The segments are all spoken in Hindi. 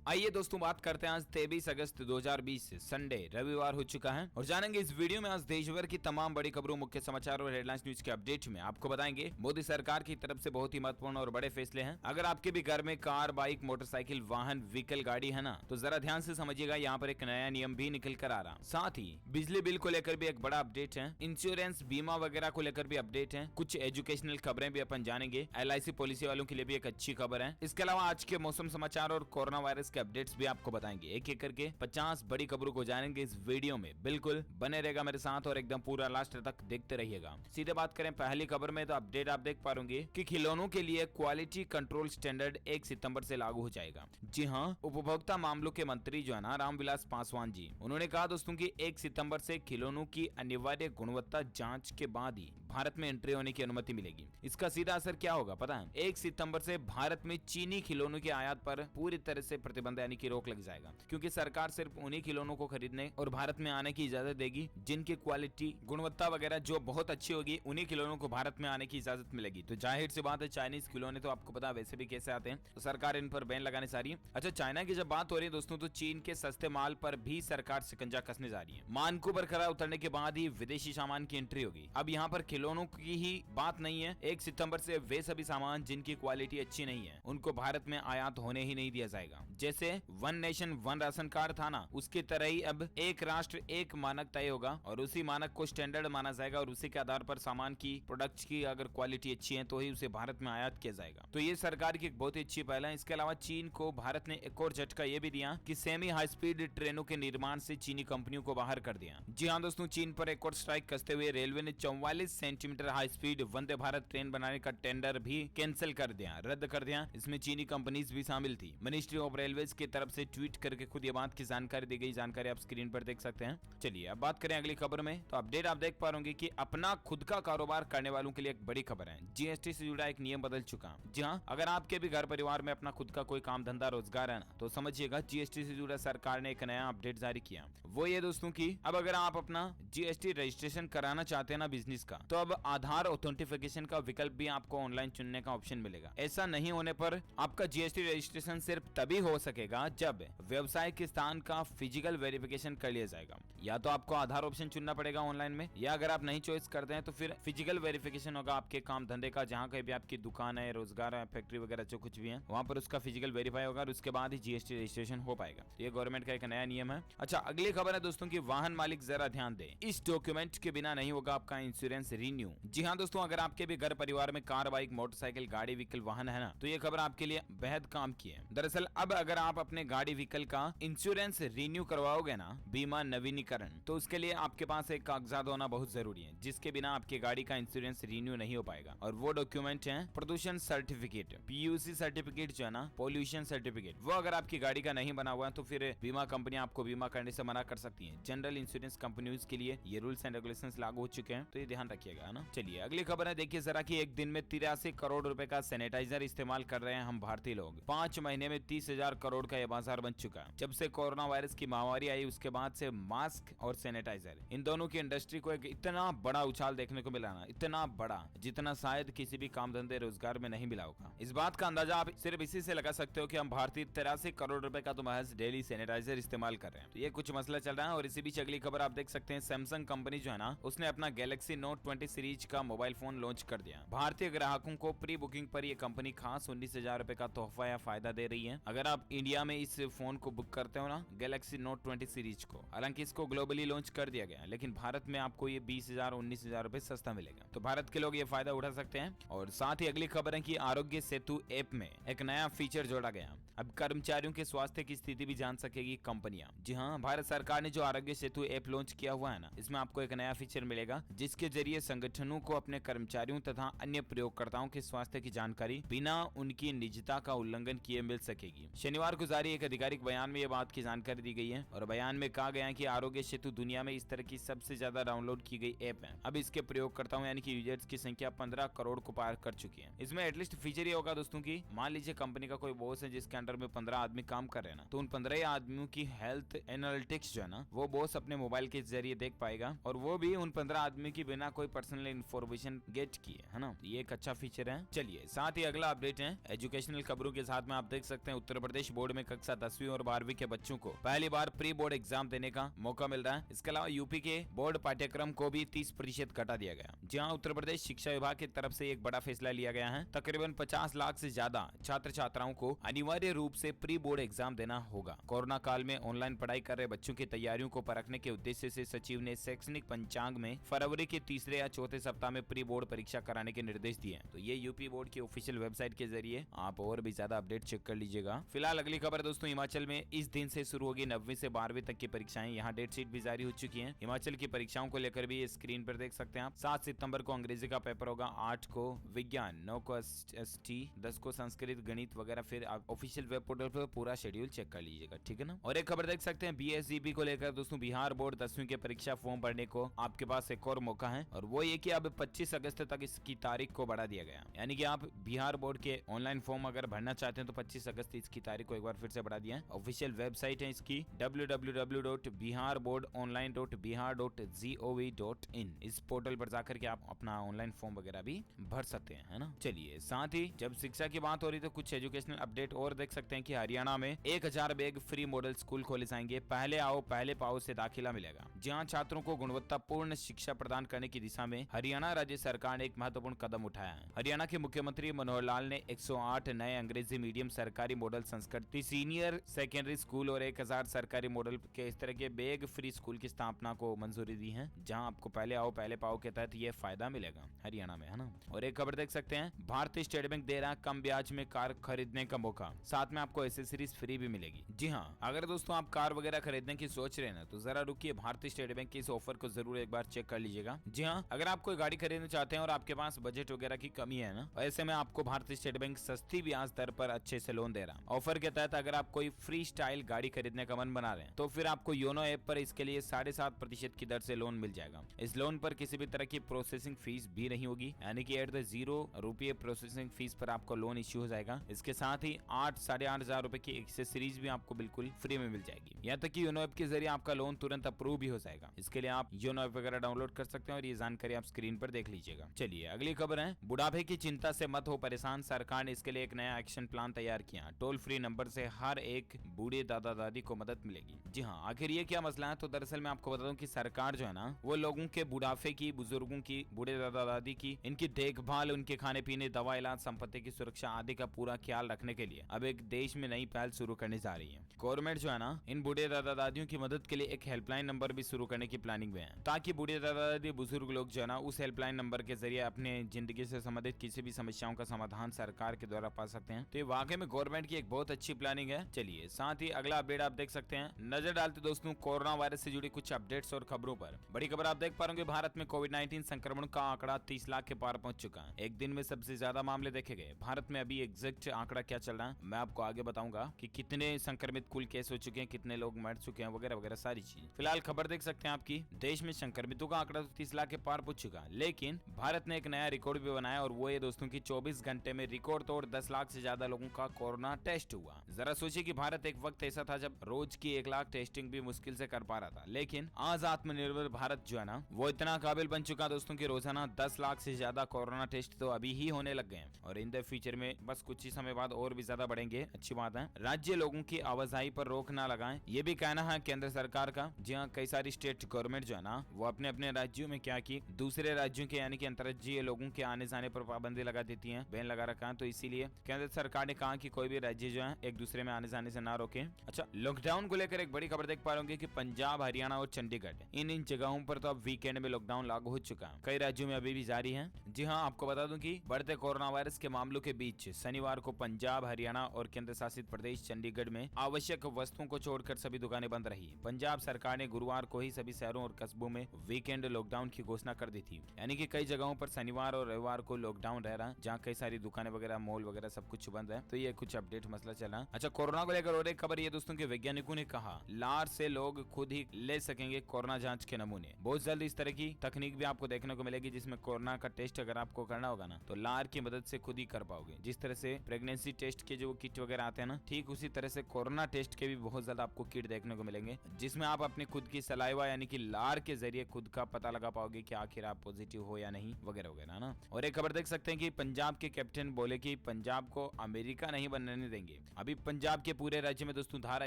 आइए दोस्तों बात करते हैं आज 23 अगस्त 2020 संडे रविवार हो चुका है और जानेंगे इस वीडियो में आज देश भर की तमाम बड़ी खबरों, मुख्य समाचार और हेडलाइंस न्यूज के अपडेट में आपको बताएंगे मोदी सरकार की तरफ से बहुत ही महत्वपूर्ण और बड़े फैसले हैं। अगर आपके भी घर में कार, बाइक, मोटरसाइकिल, वाहन, व्हीकल, गाड़ी है ना, तो जरा ध्यान से समझिएगा। यहाँ पर एक नया नियम भी निकल कर आ रहा, साथ ही बिजली बिल को लेकर भी एक बड़ा अपडेट है, इंश्योरेंस बीमा वगैरह को लेकर भी अपडेट है, कुछ एजुकेशनल खबरें भी अपन जानेंगे, LIC पॉलिसी वालों के लिए भी एक अच्छी खबर है। इसके अलावा आज के मौसम समाचार और कोरोना वायरस के अपडेट्स भी आपको बताएंगे। एक एक करके 50 बड़ी खबरों को जानेंगे इस वीडियो में। बिल्कुल बने रहेगा मेरे साथ और एकदम पूरा लास्ट तक देखते रहिएगा। सीधे बात करें पहली खबर में, तो अपडेट आप देख पाएंगे कि खिलौनों के लिए क्वालिटी कंट्रोल स्टैंडर्ड 1 सितंबर से लागू हो जाएगा। जी हाँ, उपभोक्ता मामलों के मंत्री जो है ना रामविलास पासवान जी, उन्होंने कहा दोस्तों की 1 सितंबर से खिलौनों की अनिवार्य गुणवत्ता जांच के बाद ही भारत में एंट्री होने की अनुमति मिलेगी। इसका सीधा असर क्या होगा पता है? 1 सितंबर से भारत में चीनी खिलौनों के आयात पर पूरी तरह से प्रतिबंध यानी कि रोक लग जाएगा, क्योंकि सरकार सिर्फ उन्हीं खिलौनों को खरीदने और भारत में आने की इजाजत देगी जिनकी क्वालिटी, गुणवत्ता वगैरह जो बहुत अच्छी होगी। उन्हीं खिलौनों को भारत में आने की इजाजत मिलेगी। तो जाहिर सी बात है, चाइनीज खिलौने तो आपको पता वैसे भी कैसे आते हैं, तो सरकार इन पर बैन लगाने जा रही है। अच्छा, चाइना की जब बात हो रही है दोस्तों, तो चीन के सस्ते माल पर भी सरकार शिकंजा कसने जा रही है। मानकों पर खरा उतरने के बाद ही विदेशी सामान की एंट्री होगी। अब यहाँ पर खिलौनों की ही बात नहीं है। 1 सितंबर से वे सभी सामान जिनकी क्वालिटी अच्छी नहीं है उनको भारत में आयात होने ही नहीं दिया जाएगा। जैसे one nation one ration card था ना, उसकी तरह ही अब एक राष्ट्र एक मानक तय होगा और उसी मानक को स्टैंडर्ड माना जाएगा और उसी के आधार पर सामान की, प्रोडक्ट्स की अगर क्वालिटी अच्छी है तो ही उसे भारत में आयात किया जाएगा। तो ये सरकार की एक बहुत ही अच्छी पहल है। इसके अलावा चीन को भारत ने एक और झटका ये भी दिया कि सेमी हाई स्पीड ट्रेनों के निर्माण से चीनी कंपनियों को बाहर कर दिया। जी हाँ दोस्तों, चीन पर एक और स्ट्राइक कसते हुए रेलवे ने 44 centimetre high speed Vande Bharat train बनाने का टेंडर भी कैंसिल कर दिया, रद्द कर दिया। इसमें चीनी कंपनीज भी शामिल थी। मिनिस्ट्री ऑफ रेलवेज की तरफ से ट्वीट करके खुद ये बात की जानकारी दी गई। जानकारी आप स्क्रीन पर देख सकते हैं। चलिए अब बात करें अगली खबर में, तो अपडेट आप देख पा रहे होंगे कि अपना खुद का कारोबार करने वालों के लिए एक बड़ी खबर है। GST से जुड़ा एक नियम बदल चुका। जी हाँ, अगर आपके भी घर परिवार में अपना खुद का कोई काम धंधा रोजगार है ना, तो समझिएगा GST से जुड़ा सरकार ने एक नया अपडेट जारी किया। वो ये दोस्तों की अब अगर आप अपना GST रजिस्ट्रेशन कराना चाहते हैं ना बिजनेस का, तो अब आधार ऑथेंटिफिकेशन का विकल्प भी आपको ऑनलाइन चुनने का ऑप्शन मिलेगा। ऐसा नहीं होने पर आपका GST रजिस्ट्रेशन सिर्फ तभी हो सकेगा जब व्यवसाय के स्थान का फिजिकल वेरिफिकेशन कर लिया जाएगा। या तो आपको आधार ऑप्शन चुनना पड़ेगा ऑनलाइन में, या अगर आप नहीं चॉइस करते हैं तो फिर फिजिकल वेरिफिकेशन होगा आपके काम धंधे का, जहां कहीं भी आपकी दुकान है, रोजगार है, फैक्ट्री वगैरह जो कुछ भी है, वहां पर उसका फिजिकल वेरीफाई होगा और उसके बाद ही GST रजिस्ट्रेशन हो पाएगा। तो ये गवर्नमेंट का एक नया नियम है। अच्छा, अगली खबर है दोस्तों की वाहन मालिक जरा ध्यान दे, इस डॉक्यूमेंट के बिना नहीं होगा आपका इंश्योरेंस रिन्यू। जी हाँ दोस्तों, अगर आपके भी घर परिवार में कार, बाइक, मोटरसाइकिल, गाड़ी, व्हीकल, वाहन है ना, तो ये खबर आपके लिए बेहद काम की है। दरअसल अब अगर आप अपने गाड़ी, व्हीकल का इंश्योरेंस रिन्यू करवाओगे ना, बीमा नवीनीकरण, तो उसके लिए आपके पास एक कागजात होना बहुत जरूरी है, जिसके बिना आपकी गाड़ी का इंश्योरेंस रिन्यू नहीं हो पाएगा। और वो डॉक्यूमेंट है प्रदूषण सर्टिफिकेट, PUC सर्टिफिकेट जो है ना, पोल्यूशन सर्टिफिकेट। वो अगर आपकी गाड़ी का नहीं बना हुआ है तो फिर बीमा कंपनी आपको बीमा करने से मना कर सकती है। जनरल इंश्योरेंस कंपनीज के लिए ये रूल्स एंड रेगुलेशंस लागू हो चुके हैं, तो ये ध्यान रखिएगा ना। चलिए अगली खबर है, देखिए जरा कि एक दिन में 83 करोड़ रुपए का सैनिटाइजर इस्तेमाल कर रहे हैं हम भारतीय लोग। 5 महीने में 30,000 करोड़ का यह बाजार बन चुका है। जब से कोरोना वायरस की महामारी आई उसके बाद से मास्क और सैनिटाइजर, इन दोनों की इंडस्ट्री को एक इतना बड़ा उछाल देखने को मिला ना, इतना बड़ा जितना शायद किसी भी काम धंधे रोजगार में नहीं मिला होगा। इस बात का अंदाजा आप सिर्फ इसी से लगा सकते हो कि हम भारतीय 83 करोड़ रुपए का तो महज डेली सैनिटाइजर इस्तेमाल कर रहे हैं। तो ये कुछ मसला चल रहा है। और इसी बीच अगली खबर आप देख सकते हैं, सैमसंग कंपनी जो है ना, उसने अपना गैलेक्सी नोट 20 सीरीज का मोबाइल फोन लॉन्च कर दिया। भारतीय ग्राहकों को प्री बुकिंग पर यह कंपनी खास 19,000 रुपए का तोहफा या फायदा दे रही है अगर आप इंडिया में इस फोन को बुक करते हो ना, गैलेक्सी नोट 20 सीरीज को। हालांकि इसको ग्लोबली लॉन्च कर दिया गया, लेकिन भारत में आपको ये 20,000 19,000 रुपए सस्ता मिलेगा। तो भारत के लोग ये फायदा उठा सकते हैं। और साथ ही अगली खबर है कि आरोग्य सेतु ऐप में एक नया फीचर जोड़ा गया। अब कर्मचारियों के स्वास्थ्य की स्थिति भी जान सकेगी कंपनियां। जी हाँ, भारत सरकार ने जो आरोग्य सेतु ऐप लॉन्च किया हुआ है ना, इसमें आपको एक नया फीचर मिलेगा, जिसके जरिए संगठनों को अपने कर्मचारियों तथा अन्य प्रयोगकर्ताओं के स्वास्थ्य की जानकारी बिना उनकी निजता का उल्लंघन किए मिल सकेगी। शनिवार को जारी एक आधिकारिक बयान में यह बात की जानकारी दी गई है और बयान में कहा गया है कि आरोग्य सेतु दुनिया में इस तरह की सबसे ज्यादा डाउनलोड की गई ऐप है। अब इसके प्रयोगकर्ताओं यानी कि यूजर्स की संख्या 15 करोड़ को पार कर चुकी है। इसमें एटलीस्ट फीचर ये होगा दोस्तों की, मान लीजिए कंपनी का कोई बॉस है जिसके अंडर में 15 आदमी काम कर रहे हैं ना, तो उन 15 आदमियों की हेल्थ एनालिटिक्स जो है ना, वो बॉस अपने मोबाइल के जरिए देख पाएगा और वो भी उन 15 आदमी की बिना कोई पर्सनल इन्फॉर्मेशन गेट किए, है ना। ये एक अच्छा फीचर है। चलिए साथ ही अगला अपडेट है एजुकेशनल खबरों के साथ में। आप देख सकते हैं उत्तर प्रदेश बोर्ड में कक्षा 10वीं और 12वीं के बच्चों को पहली बार प्री बोर्ड एग्जाम देने का मौका मिल रहा है। इसके अलावा यूपी के बोर्ड पाठ्यक्रम को भी 30% घटा दिया गया। जहां उत्तर प्रदेश शिक्षा विभाग की तरफ से एक बड़ा फैसला लिया गया है। तकरीबन 50 लाख से ज्यादा छात्र छात्राओं को अनिवार्य रूप से प्री बोर्ड एग्जाम देना होगा। कोरोना काल में ऑनलाइन पढ़ाई कर रहे बच्चों की तैयारियों को परखने के उद्देश्य से सचिव ने शैक्षणिक पंचांग में फरवरी के तीसरे या चौथे सप्ताह में प्री बोर्ड परीक्षा कराने के निर्देश दिए। तो ये यूपी बोर्ड की ऑफिशियल वेबसाइट के जरिए आप और भी ज्यादा अपडेट चेक कर लीजिएगा। फिलहाल अगली खबर दोस्तों, हिमाचल में इस दिन से शुरू होगी 9वीं से 12वीं तक की परीक्षाएं। यहाँ डेट शीट भी जारी हो चुकी है। हिमाचल की परीक्षाओं को लेकर भी स्क्रीन पर देख सकते हैं आप। 7 सितंबर को अंग्रेजी का पेपर होगा, 8 को विज्ञान, 9 को एसटी, 10 को संस्कृत, गणित वगैरह। फिर आप ऑफिशियल वेब पोर्टल पर पूरा शेड्यूल चेक कर लीजिएगा, ठीक है ना। और एक खबर देख सकते हैं बीएसजीपी को लेकर दोस्तों, बिहार बोर्ड 10वीं के परीक्षा फॉर्म भरने को आपके पास एक और मौका है, और वो ये कि अब 25 अगस्त तक इसकी तारीख को बढ़ा दिया गया। यानी कि आप बिहार बोर्ड के ऑनलाइन फॉर्म अगर भरना चाहते हैं तो 25 अगस्त इसकी तारीख को एक बार फिर से बढ़ा दिया है। ऑफिशियल वेबसाइट है इसकी www.biharboardonline.bihar.gov.in। इस पोर्टल पर जाकर के आप अपना ऑनलाइन फॉर्म वगैरह भी भर सकते हैं, है ना। चलिए, साथ ही जब शिक्षा की बात हो रही तो कुछ एजुकेशनल अपडेट और देख सकते हैं कि हरियाणा में 1000 बैग फ्री मॉडल स्कूल खोले जाएंगे। पहले आओ पहले पाओ से दाखिला मिलेगा। जहां छात्रों को गुणवत्तापूर्ण शिक्षा प्रदान करने की दिशा में हरियाणा राज्य सरकार ने एक महत्वपूर्ण कदम उठाया है। हरियाणा के मुख्यमंत्री मनोहर लाल ने 108 नए अंग्रेजी मीडियम सरकारी मॉडल संस्कृति सीनियर सेकेंडरी स्कूल और 1000 सरकारी मॉडल के इस तरह के बैग फ्री स्कूल की स्थापना को मंजूरी दी है, जहां आपको पहले आओ पहले पाओ के तहत ये फायदा मिलेगा हरियाणा में, है ना। और एक खबर देख सकते हैं, भारतीय स्टेट बैंक दे रहा है कम ब्याज में कार खरीदने का मौका, साथ में आपको एसेसरीज फ्री भी मिलेगी। जी हाँ, अगर दोस्तों आप कार वगैरह खरीदने की सोच रहे हैं ना, तो जरा रुकिए, भारतीय स्टेट बैंक के इस ऑफर को जरूर एक बार चेक कर लीजिएगा। जी हाँ, अगर आप कोई गाड़ी खरीदना चाहते हैं और आपके पास बजट वगैरह की कमी है ना, ऐसे में आपको भारतीय स्टेट बैंक सस्ती ब्याज दर पर अच्छे से लोन दे रहा है। ऑफर के तहत अगर आप कोई फ्री स्टाइल गाड़ी खरीदने का मन बना रहे हैं तो फिर आपको योनो ऐप पर इसके लिए 7.5% की दर से लोन मिल जाएगा। इस लोन पर किसी भी तरह की प्रोसेसिंग फीस भी नहीं होगी, यानी कि एट द 0 रुपये प्रोसेसिंग फीस पर आपको लोन इश्यू हो जाएगा। इसके साथ ही 8-8.5 रुपए की एक्सेसरीज भी आपको बिल्कुल फ्री में मिल जाएगी। यहाँ तक कि योनो ऐप के जरिए आपका लोन तुरंत अप्रूव भी हो जाएगा। इसके लिए आप योनो ऐप वगैरह डाउनलोड कर सकते हैं और ये जानकारी आप स्क्रीन पर देख लीजिएगा। चलिए, अगली खबर है, बुढ़ापे की चिंता से मत हो परेशान, सरकार ने इसके लिए एक नया एक्शन प्लान तैयार किया। टोल फ्री नंबर से हर एक बूढ़े दादा दादी को मदद मिलेगी। जी हाँ, आखिर ये क्या मसला है? तो दरअसल मैं आपको बता दूं कि सरकार जो है ना, वो लोगों के बुढ़ापे की, बुजुर्गों की, बूढ़े दादा दादी की, इनकी देखभाल, उनके खाने पीने, दवा, इलाज, संपत्ति की सुरक्षा आदि का पूरा ख्याल रखने के लिए अब एक देश में नई पहल शुरू करने जा रही है। गवर्नमेंट जो है ना, इन बूढ़े दादा दादियों की मदद के लिए एक हेल्पलाइन नंबर भी शुरू करने की प्लानिंग में है, ताकि बूढ़े दादा दादी, बुजुर्ग लोग जो है ना, उस हेल्पलाइन नंबर के जरिए अपने जिंदगी से संबंधित किसी भी समस्याओं का समाधान सरकार के द्वारा पा सकते हैं। तो ये वाकई में गवर्नमेंट की एक बहुत अच्छी प्लानिंग है। चलिए, साथ ही अगला अपडेट आप देख सकते हैं। नजर डालते दोस्तों कोरोना वायरस से जुड़ी कुछ अपडेट्स और खबरों पर। बड़ी खबर आप देख पा रहे होंगे, भारत में कोविड-19 संक्रमण का आंकड़ा 30 लाख के पार पहुंच चुका है। एक दिन में सबसे ज्यादा मामले देखे गए। भारत में अभी एग्जैक्ट आंकड़ा क्या चल रहा है मैं आपको आगे बताऊंगा कि कितने संक्रमित कुल केस हो चुके हैं, कितने लोग मर चुके हैं, वगैरह वगैरह सारी चीज। फिलहाल खबर देख सकते हैं आपकी, देश में संक्रमितों का आंकड़ा 30 लाख के पार पहुंच चुका है, लेकिन भारत ने एक नया रिकॉर्ड भी बनाया, और वो ये दोस्तों की 24 घंटे में रिकॉर्ड तोड़ 10 लाख से ज्यादा लोगों का कोरोना टेस्ट हुआ। जरा सोचिए कि भारत एक वक्त ऐसा था जब रोज की 1 लाख टेस्टिंग भी मुश्किल से कर पा रहा था, लेकिन आज आत्मनिर्भर भारत जो है ना, वो इतना काबिल बन चुका दोस्तों की रोजाना 10 लाख से ज्यादा कोरोना टेस्ट तो अभी ही होने लग गए हैं, और इन द फ्यूचर में बस कुछ ही समय बाद और भी ज्यादा बढ़ेंगे। अच्छी बात है। राज्य लोगों की आवाजाही पर रोक ना लगाएं, ये भी कहना है केंद्र सरकार का। जी हाँ, कई सारी स्टेट गवर्नमेंट जो है ना, वो अपने अपने राज्यों में क्या की, दूसरे राज्यों के यानी कि अंतर्राज्यीय लोगों के आने जाने पर पाबंदी लगा देती है, बैन लगा रखा है। तो इसीलिए केंद्र सरकार ने कहा कि कोई भी राज्य जो है एक दूसरे में आने जाने से ना रोके। अच्छा, लॉकडाउन को लेकर एक बड़ी खबर देख पा रहे होंगे कि पंजाब, हरियाणा और चंडीगढ़ इन जगहों पर तो अब वीकेंड में लॉकडाउन लागू हो चुका है। कई राज्यों में अभी भी जारी है। जी हाँ, आपको बता दूं कि बढ़ते कोरोना वायरस के मामलों के बीच शनिवार को पंजाब, हरियाणा और केंद्र शासित प्रदेश चंडीगढ़ में आवश्यक वस्तुओं को छोड़कर सभी दुकानें बंद रही। पंजाब सरकार ने गुरुवार को ही सभी शहरों और कस्बों में वीकेंड लॉकडाउन की घोषणा कर दी थी, यानी कि कई जगहों पर शनिवार और रविवार को लॉकडाउन रह रहा है, जहाँ कई सारी दुकानें वगैरह, मॉल वगैरह सब कुछ बंद है। तो ये कुछ अपडेट मसला चला। अच्छा, कोरोना को लेकर और एक खबर ये दोस्तों के वैज्ञानिकों ने कहा, लार से लोग खुद ही ले सकेंगे कोरोना जांच के नमूने। बहुत जल्द इस तरह की तकनीक भी आपको देखने को मिलेगी, जिसमें कोरोना का टेस्ट अगर आपको करना होगा ना, तो लार की मदद से खुद ही कर पाओगे। जिस तरह से प्रेगनेंसी टेस्ट के जो किट वगैरह आते हैं ना, ठीक उसी तरह से कोरोना टेस्ट के भी बहुत ज्यादा आपको किट देखने को मिलेंगे, जिसमें आप अपने खुद की सलाइवा यानी कि लार के जरिए खुद का पता लगा पाओगे कि आखिर आप पॉजिटिव हो या नहीं, वगैरह वगैरह ना। और एक खबर देख सकते हैं कि पंजाब के कैप्टन बोले कि पंजाब को अमेरिका नहीं बनने देंगे। अभी पंजाब के पूरे राज्य में दोस्तों धारा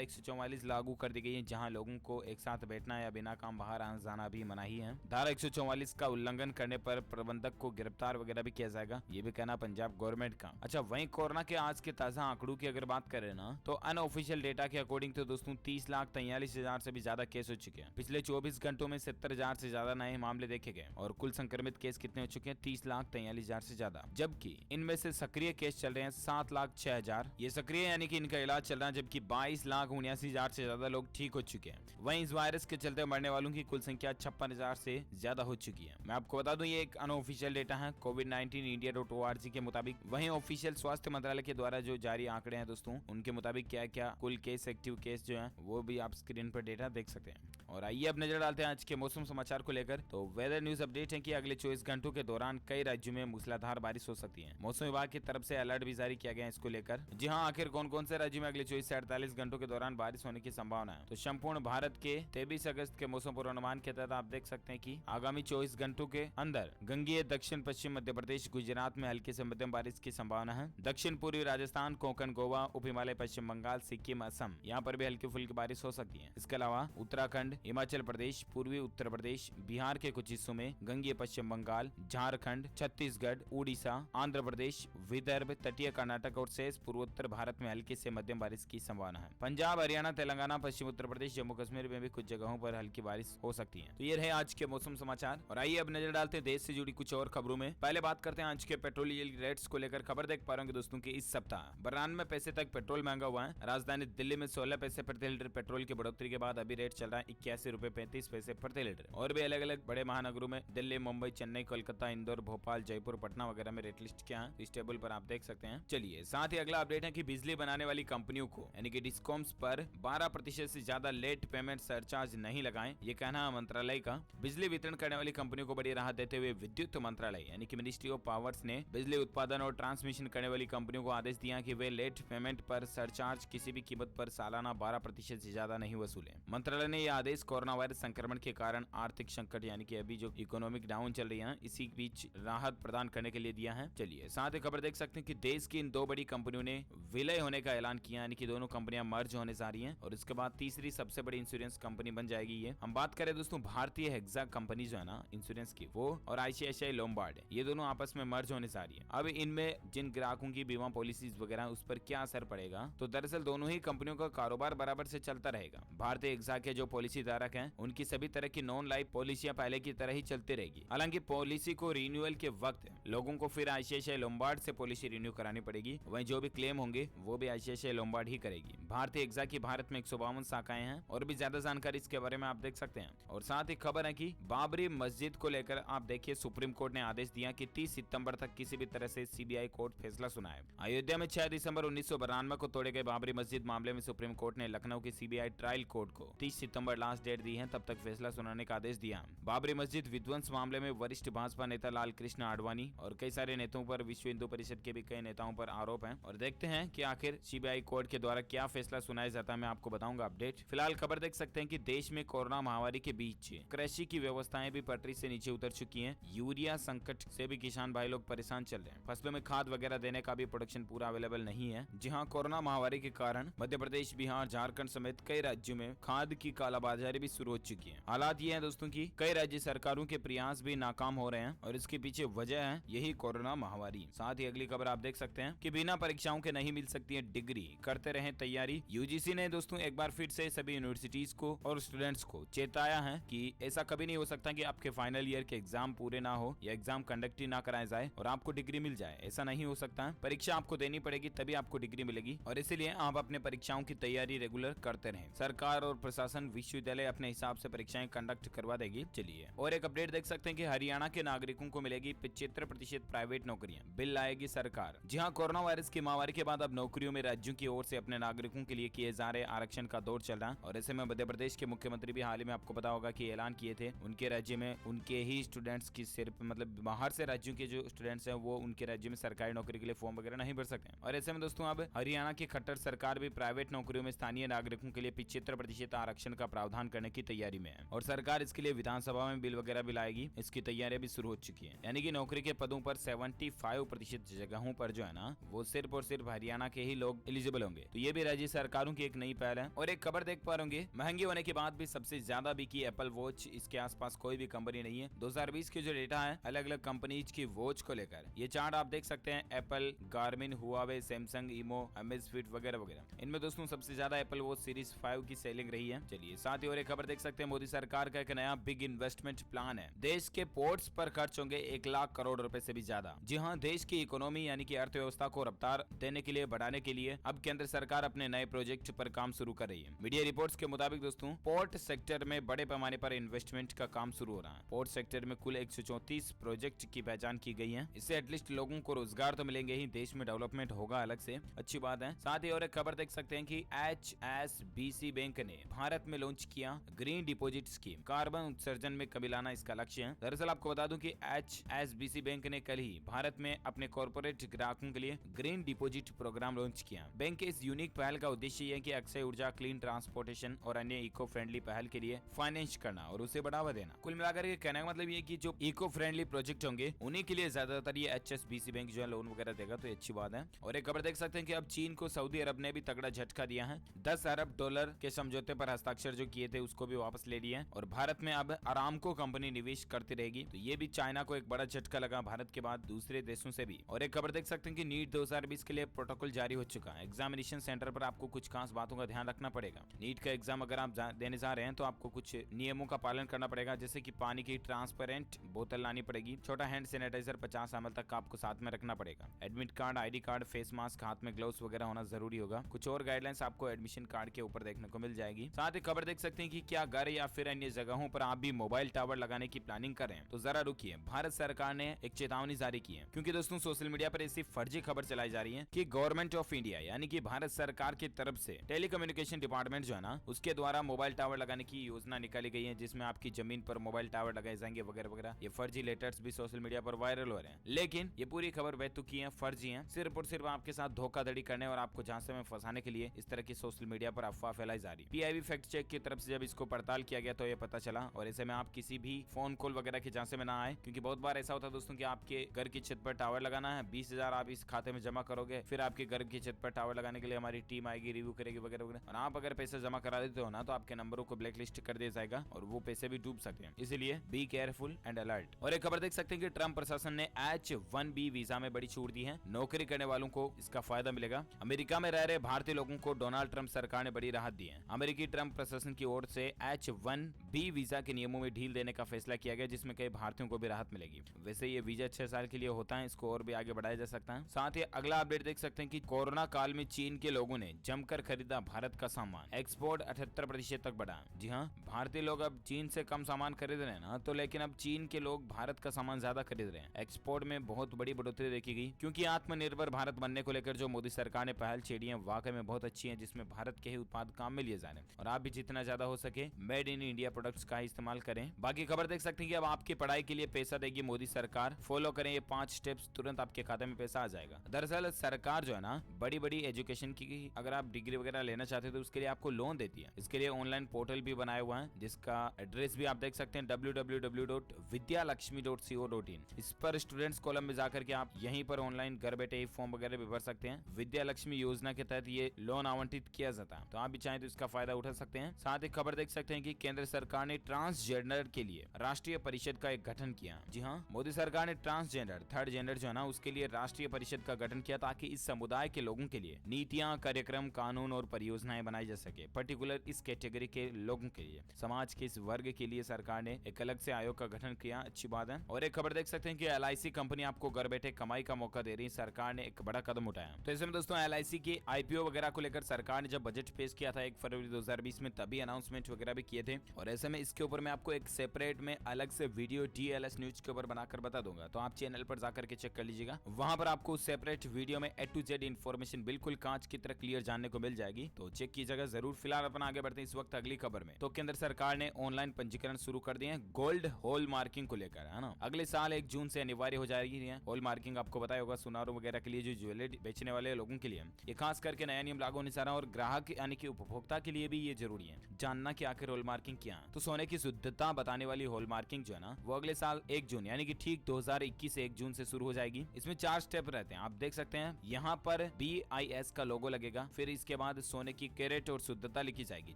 144 लागू कर दी गई है, जहां लोगों को एक साथ बैठना या बिना काम बाहर आना जाना भी मनाही है। धारा 144 का उल्लंघन करने पर प्रबंधक को गिरफ्तार वगैरह भी किया जाएगा, ये भी कहना पंजाब गवर्नमेंट का। अच्छा, वहीं कोरोना के आज के ताजा आंकड़ों की अगर बात करें ना, तो अनऑफिशियल डेटा के अकॉर्डिंग तो दोस्तों 30,43,000 से भी ज्यादा केस हो चुके हैं। पिछले 24 घंटों में 70,000 से ज्यादा नए मामले देखे गए और कुल संक्रमित केस कितने हो चुके हैं? 30,43,000 से ज्यादा, जबकि इनमें से सक्रिय केस चल रहे हैं 7,06,000। ये सक्रिय यानी कि इनका इलाज चल रहा है, जबकि 22,79,000 से ज्यादा लोग ठीक हो चुके हैं। वहीं इस वायरस के चलते मरने वालों की कुल संख्या 56,000 से ज्यादा हो चुकी है। मैं आपको बता दूं ये एक अनऑफिशियल डेटा है covid19india.org के मुताबिक। वहीं ऑफिशियल स्वास्थ्य मंत्रालय के द्वारा जो जारी आंकड़े हैं दोस्तों, उनके मुताबिक क्या क्या कुल केस, एक्टिव केस जो है वो भी आप स्क्रीन पर डेटा देख सकते हैं। और आइए अब नजर डालते हैं आज के मौसम समाचार को लेकर। तो वेदर न्यूज अपडेट है कि अगले 24 घंटों के दौरान कई राज्यों में मूसलाधार बारिश हो सकती है। मौसम विभाग की तरफ से अलर्ट भी जारी किया गया है इसको लेकर। जी हाँ, आखिर कौन कौन से राज्यों में अगले 24 से 48 घंटों के दौरान बारिश होने की संभावना है? तो संपूर्ण भारत के 23 अगस्त के मौसम पूर्वानुमान के तहत आप देख सकते हैं कि आगामी 24 घंटों के अंदर गंगीय दक्षिण पश्चिम मध्य प्रदेश, गुजरात में हल्की से मध्यम बारिश की संभावना है। दक्षिण पूर्वी राजस्थान, कोंकण, गोवा, उप हिमालय, पश्चिम बंगाल, सिक्किम, असम, यहाँ पर भी हल्की फुल्की बारिश हो सकती है। इसके अलावा उत्तराखंड, हिमाचल प्रदेश, पूर्वी उत्तर प्रदेश, बिहार के कुछ हिस्सों में, गंगीय पश्चिम बंगाल, झारखंड, छत्तीसगढ़, उड़ीसा, आंध्र प्रदेश, विदर्भ, तटीय कर्नाटक और शेष पूर्वोत्तर भारत में हल्की से मध्यम बारिश की संभावना है। पंजाब, हरियाणा, तेलंगाना, पश्चिम उत्तर प्रदेश, जम्मू कश्मीर में भी कुछ जगहों पर हल्की बारिश हो सकती है। तो ये रहे आज के मौसम समाचार। और आइए अब नजर डालते हैं देश से जुड़ी कुछ और खबरों में। पहले बात करते हैं आज के पेट्रोल डीजल रेट्स को लेकर। खबर देख पा रहे होंगे दोस्तों की इस सप्ताह 92 पैसे तक पेट्रोल महंगा हुआ है। राजधानी दिल्ली में 16 पैसे प्रति लीटर पेट्रोल की बढ़ोतरी के बाद अभी रेट चल रहा है 81 रुपए 35 पैसे प्रति लीटर। और भी अलग अलग बड़े महानगरों में दिल्ली, मुंबई, चेन्नई, कोलकाता, इंदौर, भोपाल, जयपुर, पटना वगैरह में रेट लिस्ट क्या है इस टेबल पर आप देख सकते हैं। चलिए साथ ही अगला अपडेट है कि बिजली बनाने वाली कंपनियों को यानी कि डिस्कॉम्स पर 12% से ज्यादा लेट पेमेंट सरचार्ज नहीं लगाएं, ये कहना है मंत्रालय का। बिजली वितरण करने वाली कंपनियों को बड़ी राहत देते हुए विद्युत मंत्रालय यानी कि मिनिस्ट्री ऑफ पावर्स ने बिजली उत्पादन और ट्रांसमिशन करने वाली कंपनियों को आदेश दिया कि वे लेट पेमेंट पर सरचार्ज किसी भी कीमत पर सालाना 12% से ज्यादा नहीं वसूले। मंत्रालय ने यह आदेश कोरोना वायरस संक्रमण के कारण आर्थिक संकट यानी कि अभी जो इकोनॉमिक डाउन चल रही है इसी बीच राहत प्रदान करने के लिए दिया है। चलिए साथ ही खबर देख सकते हैं कि देश की इन दो बड़ी कंपनियों ने विलय होने का ऐलान किया यानी कि दोनों कंपनियां मर्ज होने जा रही हैं और इसके बाद तीसरी सबसे बड़ी इंश्योरेंस कंपनी बन जाएगी ये। हम बात करें दोस्तों भारतीय हेक्सा कंपनी जो है ना इंश्योरेंस की, वो और आईसीआईसीआई लोम्बार्ड, ये दोनों आपस में मर्ज होने जा रही है। अब इनमें जिन ग्राहकों की बीमा पॉलिसीज वगैरह उस पर क्या असर पड़ेगा? तो दरअसल दोनों ही कंपनियों का कारोबार बराबर से चलता रहेगा। भारतीय हेक्सा के जो पॉलिसी धारक हैं उनकी सभी तरह की नॉन लाइफ पॉलिसियां पहले की तरह ही चलती रहेगी। हालांकि पॉलिसी को रिन्यूअल के वक्त लोगों को फिर आईसीआईसीआई लोम्बार्ड से पॉलिसी रिन्यू करानी पड़ेगी। वहीं जो भी क्लेम होंगे वो भी आईसीआईसीआई लोम्बार्ड ही करेगी। भारतीय हेक्सा की भारत में 152 शाखाएं हैं और भी ज्यादा जानकारी इसके बारे में आप देख सकते हैं। और साथ ही खबर है कि बाबरी मस्जिद को लेकर आप देखिए सुप्रीम कोर्ट ने आदेश दिया कि 30 सितंबर तक किसी भी तरह से सीबीआई कोर्ट फैसला सुनाए। अयोध्या में 6 दिसंबर 1992 को तोड़े गए बाबरी मस्जिद मामले में सुप्रीम कोर्ट ने लखनऊ की सीबीआई ट्रायल कोर्ट को 30 सितंबर लास्ट डेट दी है, तब तक फैसला सुनाने का आदेश दिया। बाबरी मस्जिद विध्वंस मामले में वरिष्ठ भाजपा नेता लाल कृष्ण आडवाणी और कई सारे नेताओं पर, विश्व हिंदू परिषद के भी कई नेताओं पर आरोप है और देखते हैं कि आखिर सीबीआई कोर्ट के द्वारा क्या फैसला सुनाया जाता है। मैं आपको बताऊंगा अपडेट। फिलहाल खबर देख सकते हैं कि देश में कोरोना महामारी के बीच कृषि की व्यवस्थाएं भी पटरी से नीचे उतर चुकी हैं। यूरिया संकट से भी किसान भाई लोग परेशान चल रहे हैं। फसलों में खाद वगैरह देने का भी प्रोडक्शन पूरा अवेलेबल नहीं है। जी हाँ, कोरोना महामारी के कारण मध्य प्रदेश, बिहार, झारखंड समेत कई राज्यों में खाद की कालाबाजारी भी शुरू हो चुकी है। हालात ये है दोस्तों की कई राज्य सरकारों के प्रयास भी नाकाम हो रहे हैं और इसके पीछे वजह है यही कोरोना महामारी। साथ ही अगली खबर आप देख सकते हैं कि बिना परीक्षाओं के नहीं मिल सकती है डिग्री, करते रहे तैयारी। यूजीसी ने दोस्तों एक बार फिर से सभी यूनिवर्सिटीज को और स्टूडेंट्स को चेताया है कि ऐसा कभी नहीं हो सकता कि आपके फाइनल ईयर के एग्जाम पूरे ना हो या एग्जाम कंडक्ट ही ना कराया जाए और आपको डिग्री मिल जाए। ऐसा नहीं हो सकता है। परीक्षा आपको देनी पड़ेगी तभी आपको डिग्री मिलेगी और इसीलिए आप अपने परीक्षाओं की तैयारी रेगुलर करते रहें। सरकार और प्रशासन विश्वविद्यालय अपने हिसाब से परीक्षाएं कंडक्ट करवा देगी। चलिए और एक अपडेट देख सकते हैं कि हरियाणा के नागरिकों को मिलेगी 75% प्राइवेट नौकरियां, बिल लाएगी सरकार। जी हाँ, कोरोना वायरस की महामारी के बाद अब नौकरियों में राज्यों की ओर से अपने नागरिकों के लिए किए जा रहे आरक्षण का दौर चल रहा है और ऐसे में मध्य प्रदेश के मुख्यमंत्री भी हाल ही में आपको पता होगा कि ऐलान किए थे उनके राज्य में उनके ही स्टूडेंट्स की सिर्फ मतलब बाहर से राज्यों के जो स्टूडेंट्स हैं वो उनके राज्य में सरकारी नौकरी के लिए फॉर्म वगैरह नहीं भर सकते। और ऐसे में दोस्तों अब हरियाणा की खट्टर सरकार भी प्राइवेट नौकरियों में स्थानीय नागरिकों के लिए 75% आरक्षण का प्रावधान प्रावधान करने की तैयारी में है और सरकार इसके लिए विधानसभा में बिल वगैरह भी लाएगी। इसकी तैयारियां भी शुरू हो चुकी है। यानी कि नौकरी के पदों पर 75% जगहों पर जो है ना वो सिर्फ और सिर्फ हरियाणा के ही लोग एलिजिबल होंगे। तो ये भी राज्य सरकारों की एक नई पहल है। और एक खबर देख पा रहे महंगी होने के बाद भी सबसे ज्यादा बिकी एप्पल वॉच। इसके आसपास कोई भी कंपनी नहीं है। 2020 के जो डेटा है अलग अलग कंपनीज की वॉच को लेकर, ये चार्ट आप देख सकते हैं। एप्पल, गार्मिन, हुआवे, सैमसंग, इमो, अमेज़फिट वगैरह वगैरह। इनमें दोस्तों सबसे ज्यादा एप्पल वॉच सीरीज 5 की सेलिंग रही है। चलिए साथ ही और एक खबर देख सकते हैं। मोदी सरकार का एक नया बिग इन्वेस्टमेंट प्लान है। देश के पोर्ट्स पर खर्च होंगे 1 लाख करोड़ रुपए से भी ज्यादा। जी हाँ, देश की इकोनॉमी यानी कि अर्थव्यवस्था को रफ्तार देने के लिए, बढ़ाने के लिए अब केंद्र सरकार अपने नए प्रोजेक्ट पर काम शुरू कर रही है। मीडिया रिपोर्ट्स के मुताबिक दोस्तों पोर्ट सेक्टर में बड़े पैमाने पर इन्वेस्टमेंट का काम शुरू हो रहा है। पोर्ट सेक्टर में कुल 134 प्रोजेक्ट की पहचान की गई है। इससे एटलीस्ट लोगों को रोजगार तो मिलेंगे ही, देश में डेवलपमेंट होगा अलग से, अच्छी बात है। साथ ही और एक खबर देख सकते हैं कि HSBC बैंक ने भारत में लॉन्च किया ग्रीन डिपॉजिट स्कीम। कार्बन उत्सर्जन में कमी लाना इसका लक्ष्य है। दरअसल आपको बता दूं कि HSBC बैंक ने कल ही भारत में अपने कॉर्पोरेट ग्राहकों के लिए ग्रीन डिपॉजिट प्रोग्राम लॉन्च किया। बैंक के इस यूनिक पहल का उद्देश्य यह है कि अक्षय ऊर्जा, क्लीन ट्रांसपोर्टेशन और अन्य इको फ्रेंडली पहल के लिए फाइनेंस करना और उसे बढ़ावा देना। कुल मिलाकर ये कहने का मतलब ये कि जो इको फ्रेंडली प्रोजेक्ट होंगे उन्हीं के लिए ज्यादातर ये HSBC बैंक जो है लोन वगैरह देगा, तो अच्छी बात है। और एक खबर देख सकते हैं कि अब चीन को सऊदी अरब ने भी तगड़ा झटका दिया है। 10 अरब डॉलर के समझौते पर हस्ताक्षर जो किए थे उसको भी वापस ले लिया और भारत में अब अरामको कंपनी निवेश करती रहेगी। तो ये भी चाइना को एक बड़ा झटका लगा, भारत के बाद दूसरे देशों से भी। और एक खबर देख सकते हैं कि नीट 2020 के लिए प्रोटोकॉल जारी हो चुका है। एग्जामिनेशन सेंटर पर आपको कुछ खास बातों का ध्यान रखना पड़ेगा। नीट का एग्जाम अगर आप देने जा रहे हैं तो आपको कुछ नियमों का पालन करना पड़ेगा, जैसे कि पानी की ट्रांसपेरेंट बोतल लानी पड़ेगी, छोटा हैंड सैनिटाइजर 50 ml तक आपको साथ में रखना पड़ेगा, admit card, ID card, face mask, हाथ में ग्लव्स वगैरह होना जरूरी होगा। कुछ और गाइडलाइंस आपको एडमिशन कार्ड के ऊपर देखने को मिल जाएगी। साथ ही खबर देख सकते हैं कि क्या घर या फिर अन्य जगहों पर आप भी मोबाइल टावर लगाने की प्लानिंग कर रहे हैं तो जरा रुकिए, भारत सरकार ने एक चेतावनी जारी की है। क्योंकि दोस्तों सोशल मीडिया पर ऐसी फर्जी खबर चलाई जा रही है कि गवर्नमेंट ऑफ इंडिया यानी कि भारत सरकार की तरफ से टेलीकम्युनिकेशन डिपार्टमेंट जो है ना उसके द्वारा मोबाइल टावर लगाने की योजना निकाली गई है, जिसमें आपकी जमीन पर मोबाइल टावर लगाए जाएंगे वगैरह वगैरह। ये फर्जी लेटर्स भी सोशल मीडिया पर वायरल हो रहे हैं, लेकिन ये पूरी खबर बेतुकी है, फर्जी है, सिर्फ और सिर्फ आपके साथ धोखाधड़ी करने और आपको झांसे में फंसाने के लिए इस तरह की सोशल मीडिया पर अफवाह फैलाई जा रही। PIB फैक्ट चेक की तरफ से जब इसको पड़ताल किया गया तो ये पता चला। और ऐसे में आप किसी भी फोन कॉल वगैरह के झांसे में ना आए, क्योंकि बहुत बार ऐसा होता है दोस्तों कि आपके घर की छत पर टावर लगाना है, 20,000 आप इस खाते में जमा करोगे, फिर आपके घर की छत पर टावर लगाने के लिए हमारी टीम आएगी, रिव्यू करेगी वगैरह वगैरह, और आप अगर पैसे जमा करा देते हो ना तो आपके नंबरों को ब्लैक लिस्ट कर दिया जाएगा और वो पैसे भी डूब सकते हैं। इसलिए बी केयरफुल एंड अलर्ट। और एक खबर देख सकते हैं कि ट्रम्प प्रशासन ने H-1B वीजा में बड़ी छूट दी है। नौकरी करने वालों को इसका फायदा मिलेगा। अमेरिका में रह रहे भारतीय लोगों को डोनाल्ड ट्रंप सरकार ने बड़ी राहत दी है। अमेरिकी ट्रंप प्रशासन की ओर से H-1B वीजा के नियमों में ढील देने का फैसला किया गया, जिसमें कई भारतीयों को भी राहत मिलेगी। वैसे ये वीजा 6 साल के लिए होता है, इसको और भी आगे बढ़ाया जा सकता है। साथ ही अगला अपडेट देख सकते हैं कि कोरोना काल में चीन के लोगों ने जमकर खरीदा भारत का सामान। एक्सपोर्ट 78% तक बढ़ा। जी हाँ, भारतीय लोग अब चीन से कम सामान खरीद रहे हैं ना, तो लेकिन अब चीन के लोग भारत का सामान ज्यादा खरीद रहे हैं। एक्सपोर्ट में बहुत बड़ी बढ़ोतरी देखी गई, क्योंकि आत्मनिर्भर भारत बनने को लेकर जो मोदी सरकार ने पहल छेड़ी है वाकई में बहुत अच्छी है, जिसमें भारत के ही उत्पाद काम में लिए जा रहे हैं। और आप भी जितना ज्यादा हो सके मेड इन इंडिया प्रोडक्ट्स का इस्तेमाल करें। बाकी खबर देख सकते हैं कि अब आपकी पढ़ाई के लिए पैसा देगी मोदी सरकार। फॉलो करें ये 5 स्टेप्स, तुरंत आपके खाते में पैसा आ जाएगा। दरअसल सरकार जो है ना बड़ी बड़ी एजुकेशन की अगर आप डिग्री वगैरह लेना चाहते हैं तो उसके लिए आपको लोन देती है। इसके लिए ऑनलाइन पोर्टल भी बनाया हुआ है, जिसका एड्रेस भी आप देख सकते हैं www.vidyalakshmi.co.in। इस पर स्टूडेंट्स कॉलम में जाकर के आप यहीं पर ऑनलाइन घर बैठे ही फॉर्म वगैरह भी भर सकते हैं। विद्या लक्ष्मी योजना के तहत ये लोन आवंटित किया जाता है, तो आप भी चाहें तो इसका फायदा उठा सकते हैं। साथ ही खबर देख सकते हैं कि केंद्र सरकार ने ट्रांसजेंडर के लिए राष्ट्रीय परिषद का एक गठन किया। जी हाँ, मोदी सरकार ने ट्रांसजेंडर, थर्ड जेंडर जो है ना उसके लिए राष्ट्रीय परिषद का गठन किया, ताकि इस समुदाय के लोगों के लिए नीतियां, कार्यक्रम, कानून और परियोजनाएं बनाई जा सके। पर्टिकुलर इस कैटेगरी के लोगों के लिए, समाज के इस वर्ग के लिए सरकार ने एक अलग से आयोग का गठन किया, अच्छी बात है। और एक खबर देख सकते हैं कि LIC कंपनी आपको घर बैठे कमाई का मौका दे रही है, सरकार ने एक बड़ा कदम उठाया। तो ऐसे में दोस्तों LIC के IPO वगैरह को लेकर सरकार ने जब बजट पेश किया था 1 फरवरी 2020 में, तभी अनाउंसमेंट वगैरह भी किए थे। और ऐसे में इसके ऊपर मैं आपको एक सेपरेट में अलग से वीडियो DLS न्यूज के ऊपर बनाकर बता दूंगा, तो आप चैनल पर जाकर के चेक कर लीजिएगा। वहां पर आपको सेपरेट वीडियो में A to Z इन्फॉर्मेशन बिल्कुल कांच की तरह क्लियर जानने को मिल जाएगी, तो चेक कीजिएगा जरूर। फिलहाल अपन आगे बढ़ते हैं इस वक्त अगली खबर में। तो केंद्र सरकार ने ऑनलाइन पंजीकरण शुरू कर दिए हैं गोल्ड हॉल मार्किंग को लेकर, है ना। अगले साल 1 जून से अनिवार्य हो जाएगी हॉल मार्किंग। आपको बताया होगा सुनारों वगैरह के लिए, जो ज्वेलरी बेचने वाले लोगों के लिए ये खास करके नया नियम लागू होने जा रहा है, और ग्राहक यानी कि उपभोक्ता के लिए भी ये जरूरी है। जानना कि आखिर हॉल मार्किंग क्या है, तो सोने की शुद्धता बताने वाली हॉल मार्किंग जो है ना, वो अगले साल 1 जून यानी कि ठीक 2021 से 1 जून से शुरू हो जाएगी। इसमें 4 स्टेप रहते हैं, आप देख सकते हैं। यहाँ पर BIS का लोगो लगेगा, फिर इसके बाद सोने की कैरेट और शुद्धता लिखी जाएगी,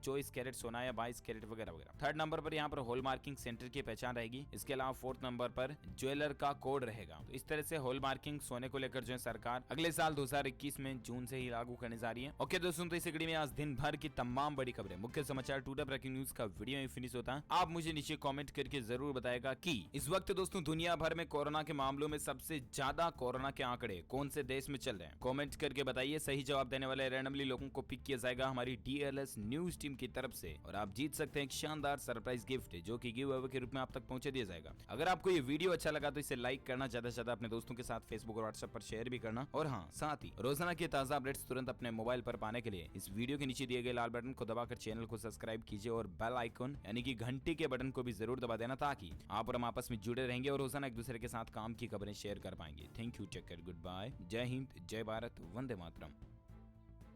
24 कैरेट सोना या 22 कैरेट वगैरह वगैरह। 3rd नंबर पर यहाँ पर हॉल मार्किंग सेंटर की पहचान रहेगी। इसके अलावा 4th नंबर पर ज्वेलर का कोड रहेगा। तो इस तरह से हॉल मार्किंग सोने को लेकर जो है सरकार अगले साल 2021 में जून से ही लागू करने जा रही है। ओके दोस्तों, तो इस वीडियो में आज दिन भर की तमाम बड़ी खबरें, मुख्य समाचार, टुडे ब्रेकिंग न्यूज का वीडियो में फिनिश होता है। आप मुझे नीचे कमेंट करके जरूर बताएगा कि इस वक्त दोस्तों दुनिया भर में कोरोना के मामलों में सबसे ज्यादा कोरोना के आंकड़े कौन से देश में चल रहे हैं। कमेंट करके बताइए। सही जवाब देने वाले रैंडमली लोगों को पिक किया जाएगा हमारी DLS न्यूज टीम की तरफ से, और आप जीत सकते हैं एक शानदार सरप्राइज गिफ्ट जो कि गिव अवे के रूप में आप तक पहुंचा दिया जाएगा। अगर आपको ये वीडियो अच्छा लगा तो इसे लाइक करना, ज्यादा से ज्यादा अपने दोस्तों के साथ फेसबुक और व्हाट्सएप पर शेयर भी करना, और हाँ, साथ ही रोजाना के ताजा अपडेट्स तुरंत अपने मोबाइल पर पाने के लिए इस वीडियो के नीचे दिए गए लाल बटन को दबाकर चैनल को सब्सक्राइब कीजिए और बेल आइकन यानी कि घंटी के बटन को भी जरूर दबा देना, ताकि आप और हम आपस में जुड़े रहेंगे और रोजाना एक दूसरे के साथ काम की खबरें शेयर कर पाएंगे। Thank you, take care, goodbye, जय हिंद, जय भारत, वंदे मातरम।